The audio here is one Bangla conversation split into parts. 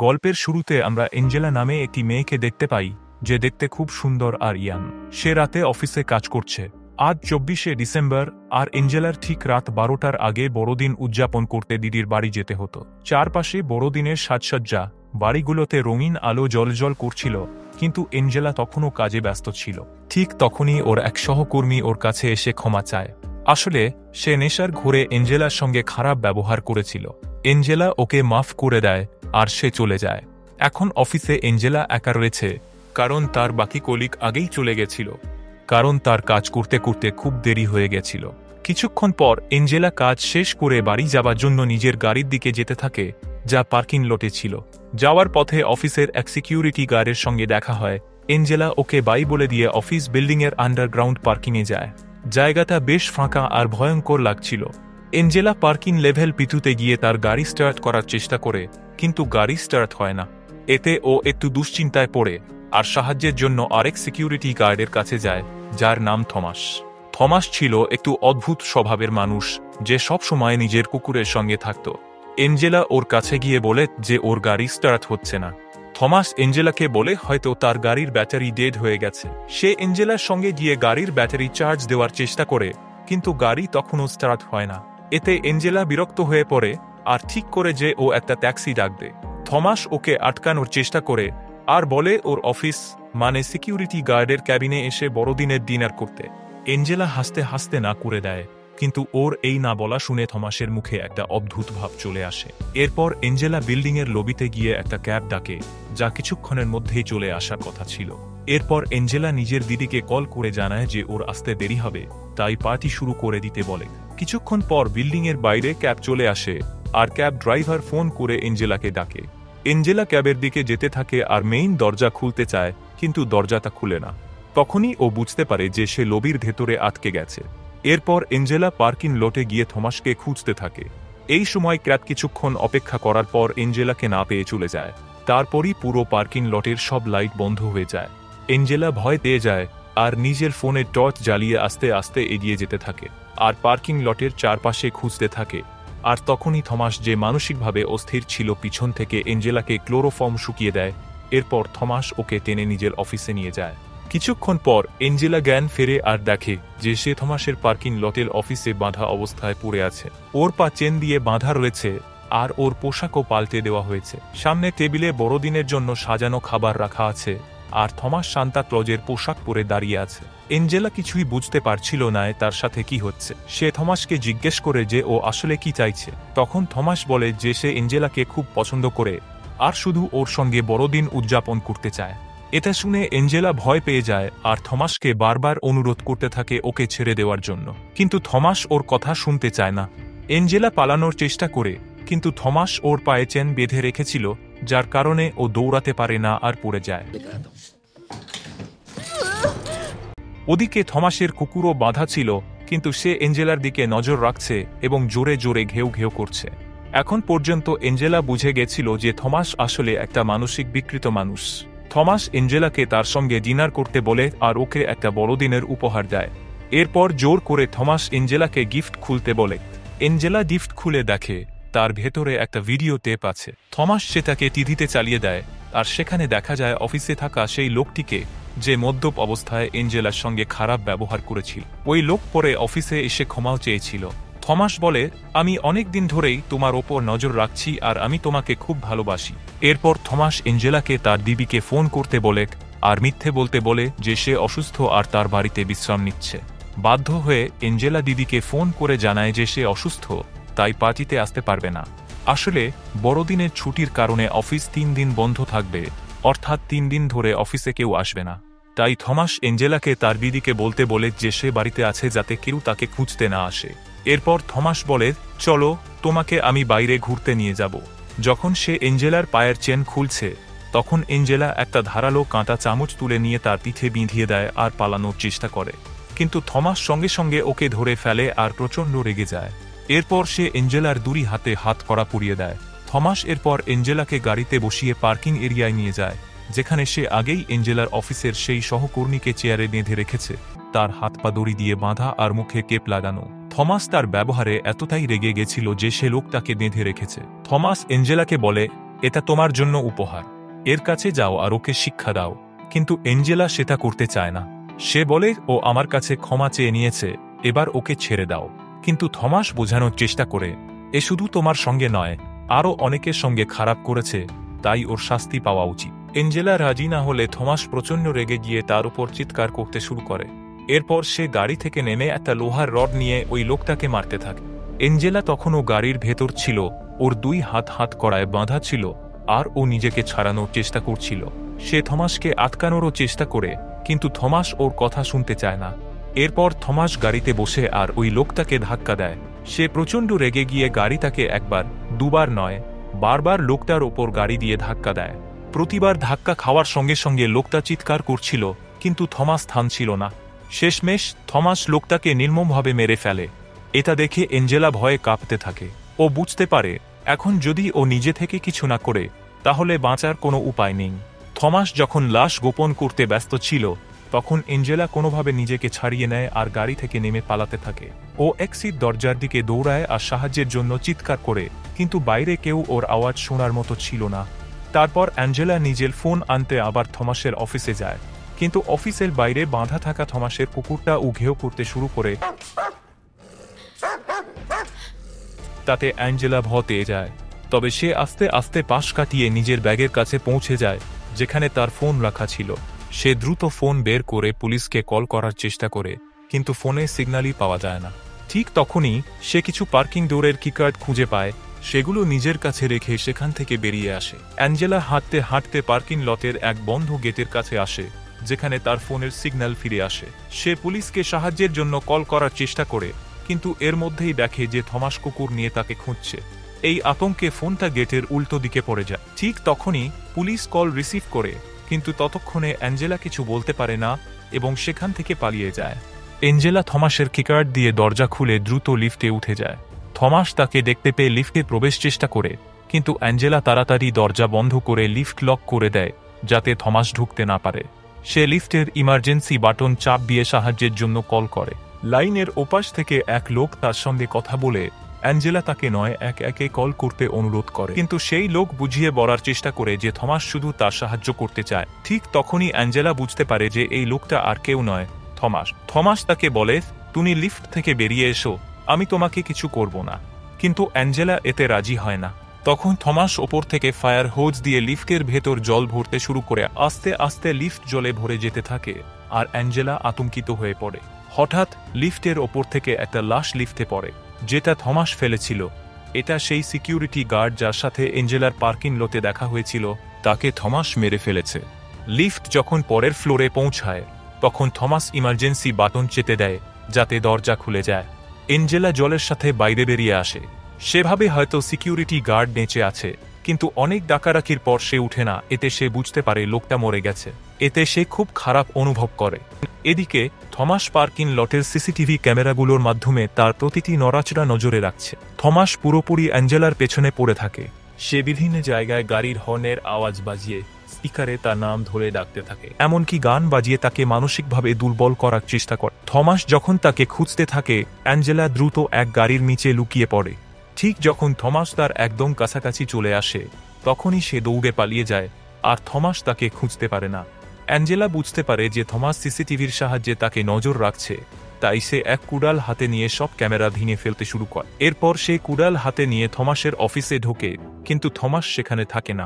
গল্পের শুরুতে আমরা এঞ্জেলা নামে একটি মেয়েকে দেখতে পাই, যে দেখতে খুব সুন্দর আর ইয়াং। সে রাতে অফিসে কাজ করছে। আজ 24শে ডিসেম্বর, আর এঞ্জেলার ঠিক রাত 12টার আগে বড়দিন উদযাপন করতে দিদির বাড়ি যেতে হতো। চারপাশে বড়দিনের সাজসজ্জা, বাড়িগুলোতে রঙিন আলো জ্বলজ্বল করছিল, কিন্তু এঞ্জেলা তখনও কাজে ব্যস্ত ছিল। ঠিক তখনই ওর এক সহকর্মী ওর কাছে এসে ক্ষমা চায়। আসলে সে নেশার ঘোরে এঞ্জেলার সঙ্গে খারাপ ব্যবহার করেছিল। এঞ্জেলা ওকে মাফ করে দেয় আর সে চলে যায়। এখন অফিসে এঞ্জেলা একা রয়েছে, কারণ তার বাকি কলিগ আগেই চলে গেছিল, কারণ তার কাজ করতে করতে খুব দেরি হয়ে গেছিল। কিছুক্ষণ পর এঞ্জেলা কাজ শেষ করে বাড়ি যাবার জন্য নিজের গাড়ির দিকে যেতে থাকে, যা পার্কিং লটে ছিল। যাওয়ার পথে অফিসের এক সিকিউরিটি গার্ডের সঙ্গে দেখা হয়। এঞ্জেলা ওকে বাই বলে দিয়ে অফিস বিল্ডিংয়ের আন্ডারগ্রাউন্ড পার্কিংয়ে যায়। জায়গাটা বেশ ফাঁকা আর ভয়ঙ্কর লাগছিল। এঞ্জেলা পার্কিং লেভেল পিতুতে গিয়ে তার গাড়ি স্টার্ট করার চেষ্টা করে, কিন্তু গাড়ি স্টার্ট হয় না। এতে ও একটু দুশ্চিন্তায় পড়ে আর সাহায্যের জন্য আরেক সিকিউরিটি গার্ডের কাছে যায়, যার নাম থমাস। থমাস ছিল একটু অদ্ভুত স্বভাবের মানুষ, যে সব সময় নিজের কুকুরের সঙ্গে থাকত। এঞ্জেলা ওর কাছে গিয়ে বলে যে ওর গাড়ি স্টার্ট হচ্ছে না। থমাস এঞ্জেলাকে বলে হয়তো তার গাড়ির ব্যাটারি ডেড হয়ে গেছে। সে এঞ্জেলার সঙ্গে গিয়ে গাড়ির ব্যাটারি চার্জ দেওয়ার চেষ্টা করে, কিন্তু গাড়ি তখনও স্টার্ট হয় না। এতে এঞ্জেলা বিরক্ত হয়ে পড়ে আর ঠিক করে যে ও একটা ট্যাক্সি ডাকবে। থমাস ওকে আটকানোর চেষ্টা করে আর বলে ওর অফিস মানে সিকিউরিটি গার্ডের ক্যাবিনে এসে বড়দিনের ডিনার করতে। এঞ্জেলা হাসতে হাসতে না করে দেয়, কিন্তু ওর এই না বলা শুনে থমাসের মুখে একটা অদ্ভুত ভাব চলে আসে। এরপর এঞ্জেলা বিল্ডিংয়ের লবিতে গিয়ে একটা ক্যাব ডাকে, যা কিছুক্ষণের মধ্যেই চলে আসার কথা ছিল। এরপর এঞ্জেলা নিজের দিদিকে কল করে জানায় যে ওর আসতে দেরি হবে, তাই পার্টি শুরু করে দিতে বলে। কিছুক্ষণ পর বিল্ডিংয়ের বাইরে ক্যাব চলে আসে আর ক্যাব ড্রাইভার ফোন করে এঞ্জেলাকে ডাকে। এঞ্জেলা ক্যাবের দিকে যেতে থাকে আর মেইন দরজা খুলতে চায়, কিন্তু দরজাটা খুলে না। তখনই ও বুঝতে পারে যে সে লবির ভেতরে আটকে গেছে। এরপর এঞ্জেলা পার্কিং লটে গিয়ে থমাসকে খুঁজতে থাকে। এই সময় ক্যাব কিছুক্ষণ অপেক্ষা করার পর এঞ্জেলাকে না পেয়ে চলে যায়। তারপরই পুরো পার্কিং লটের সব লাইট বন্ধ হয়ে যায়। এঞ্জেলা ভয় পেয়ে যায় আর নিজের ফোনে টর্চ জ্বালিয়ে আস্তে আস্তে এগিয়ে যেতে থাকে আর পার্কিং লটের চারপাশে খুঁজতে থাকে। আর তখনই থমাস, যে মানসিকভাবে অস্থির ছিল, পিছন থেকে এঞ্জেলাকে ক্লোরোফর্ম শুকিয়ে দেয়। এরপর থমাস ওকে টেনে নিজের অফিসে নিয়ে যায়। কিছুক্ষণ পর এঞ্জেলা জ্ঞান ফেরে আর দেখে যে সে থমাসের পার্কিং লটের অফিসে বাঁধা অবস্থায় পড়ে আছে। ওর পা চেন দিয়ে বাঁধা রয়েছে আর ওর পোশাকও পাল্টে দেওয়া হয়েছে। সামনে টেবিলে বড়দিনের জন্য সাজানো খাবার রাখা আছে আর থমাস সান্তা ক্লজের পোশাক পরে দাঁড়িয়ে আছে। এঞ্জেলা কিছুই বুঝতে পারছিল না তার সাথে কি হচ্ছে। সে থমাসকে জিজ্ঞেস করে যে ও আসলে কি চাইছে। তখন থমাস বলে যে সে এঞ্জেলাকে খুব পছন্দ করে আর শুধু ওর সঙ্গে বড়দিন উদযাপন করতে চায়। এটা শুনে এঞ্জেলা ভয় পেয়ে যায় আর থমাসকে বারবার অনুরোধ করতে থাকে ওকে ছেড়ে দেওয়ার জন্য, কিন্তু থমাস ওর কথা শুনতে চায় না। এঞ্জেলা পালানোর চেষ্টা করে, কিন্তু থমাস ওর পায়ে চেন বেঁধে রেখেছিল, যার কারণে ও দৌড়াতে পারে না আর পড়ে যায়। ওদিকে থমাসের কুকুরও বাঁধা ছিল, কিন্তু সে এঞ্জেলার দিকে নজর রাখছে এবং জোরে জোরে ঘেউ ঘেউ করছে। এখন পর্যন্ত এঞ্জেলা বুঝে গেছিল যে থমাস আসলে একটা মানসিক বিকৃত মানুষ। থমাস এঞ্জেলাকে তার সঙ্গে ডিনার করতে বলে আর ওকে একটা বড়দিনের উপহার দেয়। এরপর জোর করে থমাস এঞ্জেলাকে গিফট খুলতে বলে। এঞ্জেলা গিফট খুলে দেখে তার ভেতরে একটা ভিডিও টেপ আছে। থমাস সেটাকে টিভিতে চালিয়ে দেয় আর সেখানে দেখা যায় অফিসে থাকা সেই লোকটিকে, যে মদ্যপ অবস্থায় এঞ্জেলার সঙ্গে খারাপ ব্যবহার করেছিল। ওই লোক পরে অফিসে এসে ক্ষমাও চেয়েছিল। থমাস বলে, আমি অনেক দিন ধরেই তোমার ওপর নজর রাখছি আর আমি তোমাকে খুব ভালোবাসি। এরপর থমাস এঞ্জেলাকে তার দিদিকে ফোন করতে বলে আর মিথ্যে বলতে বলে যে সে অসুস্থ আর তার বাড়িতে বিশ্রাম নিচ্ছে। বাধ্য হয়ে এঞ্জেলা দিদিকে ফোন করে জানায় যে সে অসুস্থ, তাই পার্টিতে আসতে পারবে না। আসলে বড়দিনের ছুটির কারণে অফিস 3 দিন বন্ধ থাকবে, অর্থাৎ 3 দিন ধরে অফিসে কেউ আসবে না। তাই থমাস এঞ্জেলাকে তার দিদিকে বলতে বলে যে সে বাড়িতে আছে, যাতে কেউ তাকে খুঁজতে না আসে। এরপর থমাস বলে, চলো তোমাকে আমি বাইরে ঘুরতে নিয়ে যাব। যখন সে এঞ্জেলার পায়ের চেন খুলছে, তখন এঞ্জেলা একটা ধারালো কাঁটা চামচ তুলে নিয়ে তার পিঠে বিঁধিয়ে দেয় আর পালানোর চেষ্টা করে, কিন্তু থমাস সঙ্গে সঙ্গে ওকে ধরে ফেলে আর প্রচণ্ড রেগে যায়। এরপর সে এঞ্জেলার দুই হাতে হাত কড়া পরিয়ে দেয়। থমাস এরপর এঞ্জেলাকে গাড়িতে বসিয়ে পার্কিং এরিয়ায় নিয়ে যায়, যেখানে সে আগেই এঞ্জেলার অফিসের সেই সহকর্মীকে চেয়ারে বেঁধে রেখেছে, তার হাত পা দড়ি দিয়ে বাঁধা আর মুখে কেপ লাগানো। থমাস তার ব্যবহারে এতটাই রেগে গেছিল যে সে লোকটাকে বেঁধে রেখেছে। থমাস এঞ্জেলাকে বলে, এটা তোমার জন্য উপহার, এর কাছে যাও আর ওকে শিক্ষা দাও। কিন্তু অ্যাঞ্জেলা সেটা করতে চায় না। সে বলে ও আমার কাছে ক্ষমা চেয়ে নিয়েছে, এবার ওকে ছেড়ে দাও। কিন্তু থমাস বোঝানোর চেষ্টা করে এ শুধু তোমার সঙ্গে নয়, আরও অনেকের সঙ্গে খারাপ করেছে, তাই ওর শাস্তি পাওয়া উচিত। অ্যাঞ্জেলা রাজি না হলে থমাস প্রচণ্ড রেগে গিয়ে তার উপর চিৎকার করতে শুরু করে। এরপর সে গাড়ি থেকে নেমে একটা লোহার রড নিয়ে ওই লোকটাকে মারতে থাকে। অ্যাঞ্জেলা তখনও গাড়ির ভেতর ছিল, ওর দুই হাত কড়ায় বাঁধা ছিল আর ও নিজেকে ছাড়ানোর চেষ্টা করছিল। সে থমাসকে আটকানোরও চেষ্টা করে, কিন্তু থমাস ওর কথা শুনতে চায় না। এরপর থমাস গাড়িতে বসে আর ওই লোকটাকে ধাক্কা দেয়। সে প্রচণ্ড রেগে গিয়ে গাড়িটাকে একবার দুবার নয়, বারবার লোকটার ওপর গাড়ি দিয়ে ধাক্কা দেয়। প্রতিবার ধাক্কা খাওয়ার সঙ্গে সঙ্গে লোকটা চিৎকার করছিল, কিন্তু থমাস থামছিল না। শেষমেশ থমাস লোকটাকে নির্মমভাবে মেরে ফেলে। এটা দেখে অ্যাঞ্জেলা ভয়ে কাঁপতে থাকে। ও বুঝতে পারে এখন যদি ও নিজে থেকে কিছু না করে তাহলে বাঁচার কোনো উপায় নেই। থমাস যখন লাশ গোপন করতে ব্যস্ত ছিল, তখন অ্যাঞ্জেলা কোনোভাবে নিজেকে ছাড়িয়ে নেয় আর গাড়ি থেকে নেমে পালাতে থাকে। ও এক্সিট দরজার দিকে দৌড়ায় আর সাহায্যের জন্য চিৎকার করে, কিন্তু বাইরে কেউ ওর আওয়াজ শোনার মতো ছিল না। তারপর অ্যাঞ্জেলা নিজের ফোন আনতে আবার থমাসের অফিসে যায়, কিন্তু অফিসের বাইরে বাঁধা থাকা থমাসের কুকুরটা উঘেয় করতে শুরু করে। তাতে অ্যাঞ্জেলা ভয় পেয়ে যায়। তবে সে আস্তে আস্তে পাশ কাটিয়ে নিজের ব্যাগের কাছে পৌঁছে যায়, যেখানে তার ফোন রাখা ছিল। সে দ্রুত ফোন বের করে পুলিশকে কল করার চেষ্টা করে, কিন্তু ফোনে সিগন্যালই পাওয়া যায় না। ঠিক তখনই সে কিছু পার্কিং ডোরের কিকার্ড খুঁজে পায়। সেগুলো নিজের কাছে রেখে সেখান থেকে বেরিয়ে আসে। অ্যাঞ্জেলা হাঁটতে হাঁটতে পার্কিং লটের এক বন্ধ গেটের কাছে আসে, যেখানে তার ফোনের সিগন্যাল ফিরে আসে। সে পুলিশকে সাহায্যের জন্য কল করার চেষ্টা করে, কিন্তু এর মধ্যেই দেখে যে থমাস কুকুর নিয়ে তাকে খুঁজছে। এই আতঙ্কে ফোনটা গেটের উল্টো দিকে পড়ে যায়। ঠিক তখনই পুলিশ কল রিসিভ করে, কিন্তু ততক্ষণে অ্যাঞ্জেলা কিছু বলতে পারে না এবং সেখান থেকে পালিয়ে যায়। অ্যাঞ্জেলা থমাসের কিকার্ড দিয়ে দরজা খুলে দ্রুত লিফটে উঠে যায়। থমাস তাকে দেখতে পেয়ে লিফটে প্রবেশ চেষ্টা করে, কিন্তু অ্যাঞ্জেলা তাড়াতাড়ি দরজা বন্ধ করে লিফট লক করে দেয়, যাতে থমাস ঢুকতে না পারে। সে লিফটের ইমার্জেন্সি বাটন চাপ দিয়ে সাহায্যের জন্য কল করে। লাইনের ওপাশ থেকে এক লোক তার সঙ্গে কথা বলে অ্যাঞ্জেলা তাকে নয় একে কল করতে অনুরোধ করে, কিন্তু সেই লোক বুঝিয়ে বলার চেষ্টা করে যে থমাস শুধু তার সাহায্য করতে চায়। ঠিক তখনই অ্যাঞ্জেলা বুঝতে পারে যে এই লোকটা আর কেউ নয়, থমাস। থমাস তাকে বলে, তুমি লিফট থেকে বেরিয়ে এসো, আমি তোমাকে কিছু করব না। কিন্তু অ্যাঞ্জেলা এতে রাজি হয় না। তখন থমাস ওপর থেকে ফায়ার হোজ দিয়ে লিফটের ভেতর জল ভরতে শুরু করে। আস্তে আস্তে লিফট জলে ভরে যেতে থাকে আর অ্যাঞ্জেলা আতঙ্কিত হয়ে পড়ে। হঠাৎ লিফটের ওপর থেকে একটা লাশ লিফটে পড়ে, যেটা থমাস ফেলেছিল। এটা সেই সিকিউরিটি গার্ড যার সাথে অ্যাঞ্জেলার পার্কিং লটে দেখা হয়েছিল, তাকে থমাস মেরে ফেলেছে। লিফট যখন পরের ফ্লোরে পৌঁছায়, তখন থমাস ইমার্জেন্সি বাটন চেপে দেয়, যাতে দরজা খুলে যায়। অ্যাঞ্জেলা জলের সাথে বাইরে বেরিয়ে আসে। সেভাবে হয়তো সিকিউরিটি গার্ড বেঁচে আছে, কিন্তু অনেক ডাকাডাকির পর সে উঠে না। এতে সে বুঝতে পারে লোকটা মরে গেছে। এতে সে খুব খারাপ অনুভব করে। এদিকে থমাস পার্কিং লটের সিসিটিভি ক্যামেরাগুলোর মাধ্যমে তার প্রতিটি নড়াচড়া নজরে রাখছে। থমাস পুরোপুরি অ্যাঞ্জেলার পেছনে পড়ে থাকে। সে বিভিন্ন জায়গায় গাড়ির হর্নের আওয়াজ বাজিয়ে স্পিকারে তার নাম ধরে ডাকতে থাকে, এমনকি গান বাজিয়ে তাকে মানসিকভাবে দুর্বল করার চেষ্টা করে। থমাস যখন তাকে খুঁজতে থাকে, অ্যাঞ্জেলা দ্রুত এক গাড়ির নিচে লুকিয়ে পড়ে। ঠিক যখন থমাস তার একদম কাছাকাছি চলে আসে, তখনই সে দৌড়ে পালিয়ে যায় আর থমাস তাকে খুঁজতে পারে না। অ্যাঞ্জেলা বুঝতে পারে যে থমাস সিসিটিভির সাহায্যে তাকে নজর রাখছে, তাই সে এক কুড়াল হাতে নিয়ে সব ক্যামেরা ভেঙে ফেলতে শুরু করে। এরপর সে কুড়াল হাতে নিয়ে থমাসের অফিসে ঢোকে, কিন্তু থমাস সেখানে থাকে না।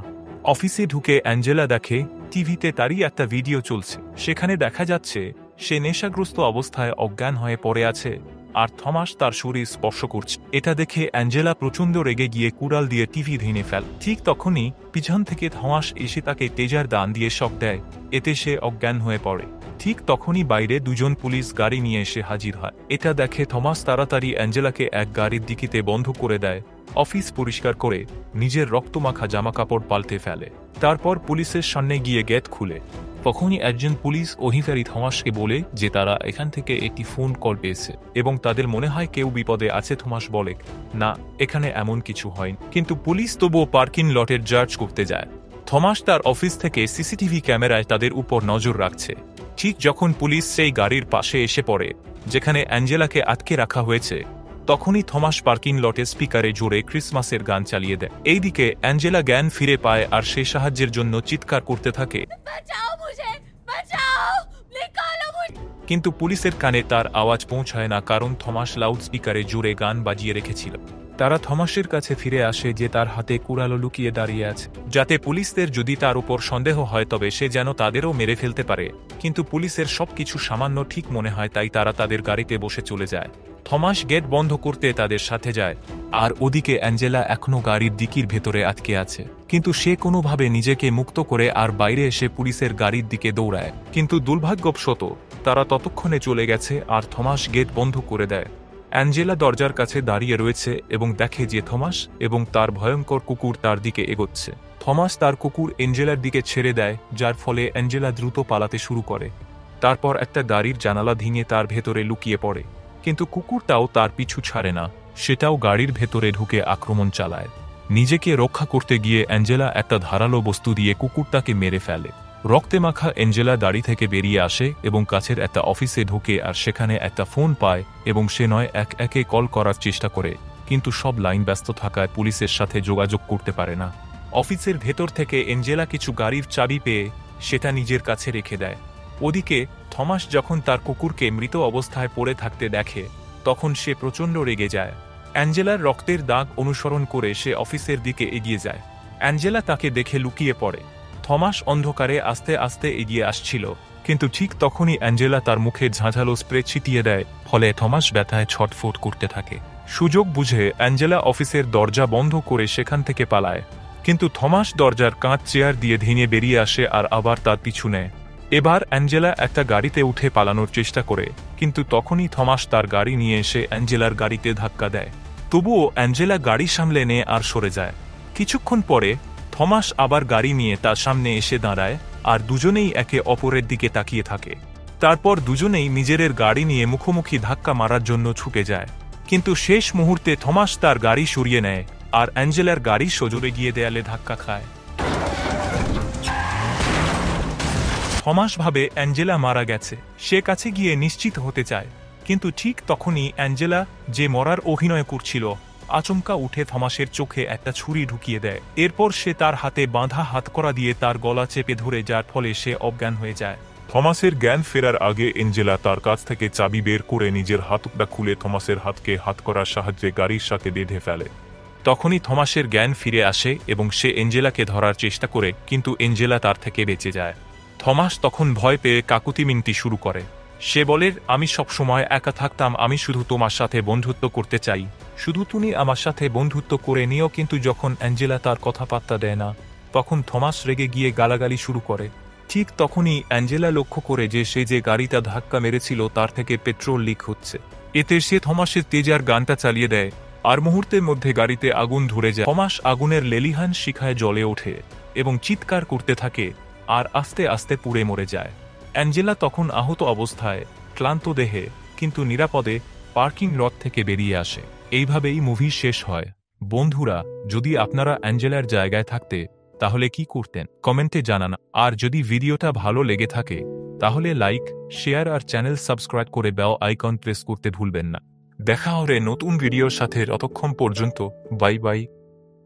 অফিসে ঢুকে অ্যাঞ্জেলা দেখে টিভিতে তারই একটা ভিডিও চলছে। সেখানে দেখা যাচ্ছে সে নেশাগ্রস্ত অবস্থায় অজ্ঞান হয়ে পড়ে আছে আর থমাস তার শরীর স্পর্শ করছে। এটা দেখে অ্যাঞ্জেলা প্রচণ্ড রেগে গিয়ে কুড়াল দিয়ে টিভি ভেঙে ফেল। ঠিক তখনই পিছন থেকে থমাস এসে তাকে তেজার দান দিয়ে শক দেয়। এতে সে অজ্ঞান হয়ে পড়ে। ঠিক তখনই বাইরে দুজন পুলিশ গাড়ি নিয়ে এসে হাজির হয়। এটা দেখে থমাস তাড়াতাড়ি অ্যাঞ্জেলাকে এক গাড়ির দিকিতে বন্ধ করে দেয়। অফিস পরিষ্কার করে নিজের রক্তমাখা জামাকাপড় পাল্টে ফেলে। তারপর পুলিশের সামনে গিয়ে গেট খুলে। তখনই একজন পুলিশ অধিকারী থমাসকে বলে যে তারা এখান থেকে একটি ফোন কল পেয়েছে এবং তাদের মনে হয় কেউ বিপদে আছে। থমাস বলে, না, এখানে এমন কিছু হয়নি। কিন্তু পুলিশ তবুও পার্কিং লটের জার্চ করতে যায়। থমাস তার অফিস থেকে সিসিটিভি ক্যামেরায় তাদের উপর নজর রাখছে। ঠিক যখন পুলিশ সেই গাড়ির পাশে এসে পড়ে যেখানে অ্যাঞ্জেলাকে আটকে রাখা হয়েছে, তখনই থমাস পার্কিং লটে স্পিকারে জোরে ক্রিসমাসের গান চালিয়ে দেয়। এইদিকে অ্যাঞ্জেলা জ্ঞান ফিরে পায় আর সে সাহায্যের জন্য চিৎকার করতে থাকে, কিন্তু পুলিশের কানে তার আওয়াজ পৌঁছায় না, কারণ থমাস লাউড স্পিকারে জোরে গান বাজিয়ে রেখেছিল। তারা থমাসের কাছে ফিরে আসে যে তার হাতে কুড়ালো লুকিয়ে দাঁড়িয়ে আছে, যাতে পুলিশদের যদি তার উপর সন্দেহ হয় তবে সে যেন তাদেরও মেরে ফেলতে পারে। কিন্তু পুলিশের সবকিছু সামান্য ঠিক মনে হয়, তাই তারা তাদের গাড়িতে বসে চলে যায়। থমাস গেট বন্ধ করতে তাদের সাথে যায়, আর ওদিকে অ্যাঞ্জেলা এখনও গাড়ির ডিকির ভেতরে আটকে আছে। কিন্তু সে কোনোভাবে নিজেকে মুক্ত করে আর বাইরে এসে পুলিশের গাড়ির দিকে দৌড়ায়, কিন্তু দুর্ভাগ্যবশত তারা ততক্ষণে চলে গেছে আর থমাস গেট বন্ধ করে দেয়। অ্যাঞ্জেলা দরজার কাছে দাঁড়িয়ে রয়েছে এবং দেখে যে থমাস এবং তার ভয়ঙ্কর কুকুর তার দিকে এগোচ্ছে। থমাস তার কুকুর অ্যাঞ্জেলার দিকে ছেড়ে দেয়, যার ফলে অ্যাঞ্জেলা দ্রুত পালাতে শুরু করে। তারপর একটা গাড়ির জানালা ভেঙে তার ভেতরে লুকিয়ে পড়ে, কিন্তু কুকুরটাও তার পিছু ছাড়ে না, সেটাও গাড়ির ভেতরে ঢুকে আক্রমণ চালায়। নিজেকে রক্ষা করতে গিয়ে অ্যাঞ্জেলা একটা ধারালো বস্তু দিয়ে কুকুরটাকে মেরে ফেলে। রক্তে মাখা অ্যাঞ্জেলা দাড়ি থেকে বেরিয়ে আসে এবং কাছের একটা অফিসে ঢোকে আর সেখানে একটা ফোন পায় এবং সে এক একে কল করার চেষ্টা করে, কিন্তু সব লাইন ব্যস্ত থাকায় পুলিশের সাথে যোগাযোগ করতে পারে না। অফিসের ভেতর থেকে অ্যাঞ্জেলা কিছু গাড়ির চাবি পেয়ে সেটা নিজের কাছে রেখে দেয়। ওদিকে থমাস যখন তার কুকুরকে মৃত অবস্থায় পড়ে থাকতে দেখে তখন সে প্রচণ্ড রেগে যায়। অ্যাঞ্জেলার রক্তের দাগ অনুসরণ করে সে অফিসের দিকে এগিয়ে যায়। অ্যাঞ্জেলা তাকে দেখে লুকিয়ে পড়ে। থমাস অন্ধকারে আস্তে আস্তে এগিয়ে আসছিল, কিন্তু ঠিক তখনই অ্যাঞ্জেলা তার মুখে ঝাঁঝালো স্প্রে ছিটিয়ে দেয়, ফলে থমাস ব্যথায় ছটফট করতে থাকে। সুযোগ বুঝে অ্যাঞ্জেলা অফিসের দরজা বন্ধ করে সেখান থেকে পালায়, কিন্তু থমাস দরজার কাঁচ চেয়ার দিয়ে ভেঙে বেরিয়ে আসে আর আবার তার পিছু নেয়। এবার অ্যাঞ্জেলা একটা গাড়িতে উঠে পালানোর চেষ্টা করে, কিন্তু তখনই থমাস তার গাড়ি নিয়ে এসে অ্যাঞ্জেলার গাড়িতে ধাক্কা দেয়। তবুও অ্যাঞ্জেলা গাড়ি সামলে নিয়ে আর সরে যায়। কিছুক্ষণ পরে থমাস আবার গাড়ি নিয়ে তার সামনে এসে দাঁড়ায় আর দুজনেই একে অপরের দিকে তাকিয়ে থাকে। তারপর দুজনেই নিজেদের গাড়ি নিয়ে মুখোমুখি ধাক্কা মারার জন্য ছুটে যায়, কিন্তু শেষ মুহূর্তে থমাস তার গাড়ি সরিয়ে নেয় আর অ্যাঞ্জেলার গাড়ি সজোরে গিয়ে দেয়ালে ধাক্কা খায়। থমাস ভাবে অ্যাঞ্জেলা মারা গেছে, সে কাছে গিয়ে নিশ্চিত হতে চায়, কিন্তু ঠিক তখনই অ্যাঞ্জেলা, যে মরার অভিনয় করছিল, আচমকা উঠে থমাসের চোখে একটা ছুরি ঢুকিয়ে দেয়। এরপর সে তার হাতে বাঁধা হাতকড়া দিয়ে তার গলা চেপে ধরে, যার ফলে সে অজ্ঞান হয়ে যায়। থমাসের জ্ঞান ফেরার আগে অ্যাঞ্জেলা তার কাছ থেকে চাবি বের করে নিজের হাতকড়া খুলে থমাসের হাতকে হাতকড়ার সাহায্যে গাড়ির সাথে বেঁধে ফেলে। তখনই থমাসের জ্ঞান ফিরে আসে এবং সে অ্যাঞ্জেলাকে ধরার চেষ্টা করে, কিন্তু অ্যাঞ্জেলা তার থেকে বেঁচে যায়। থমাস তখন ভয় পেয়ে কাকুতি মিনতি শুরু করে। সে বলে, আমি সব সময় একা থাকতাম, আমি শুধু তোমার সাথে বন্ধুত্ব করতে চাই, শুধু তুমি আমার সাথে বন্ধুত্ব করে নিও। কিন্তু যখন অ্যাঞ্জেলা তার কথা পাত্তা দেয় না, তখন থমাস রেগে গিয়ে গালাগালি শুরু করে। ঠিক তখনই অ্যাঞ্জেলা লক্ষ্য করে যে সে যে গাড়িটা ধাক্কা মেরেছিল তার থেকে পেট্রোল লিক হচ্ছে। এতে সে থমাসের তেজার গানটা চালিয়ে দেয় আর মুহূর্তের মধ্যে গাড়িতে আগুন ধরে যায়। থমাস আগুনের লেলিহান শিখায় জ্বলে ওঠে এবং চিৎকার করতে থাকে আর আস্তে আস্তে পুড়ে মরে যায়। অ্যাঞ্জেলা তখন আহত অবস্থায়, ক্লান্ত দেহে, কিন্তু নিরাপদে পার্কিং লট থেকে বেরিয়ে আসে। এইভাবেই মুভি শেষ হয়। বন্ধুরা, যদি আপনারা অ্যাঞ্জেলার জায়গায় থাকতে তাহলে কি করতেন কমেন্টে জানান। আর যদি ভিডিওটা ভালো লেগে থাকে তাহলে লাইক, শেয়ার আর চ্যানেল সাবস্ক্রাইব করে বেল আইকন প্রেস করতে ভুলবেন না। দেখা হবে নতুন ভিডিওর সাথে, ততক্ষণ পর্যন্ত বাই বাই।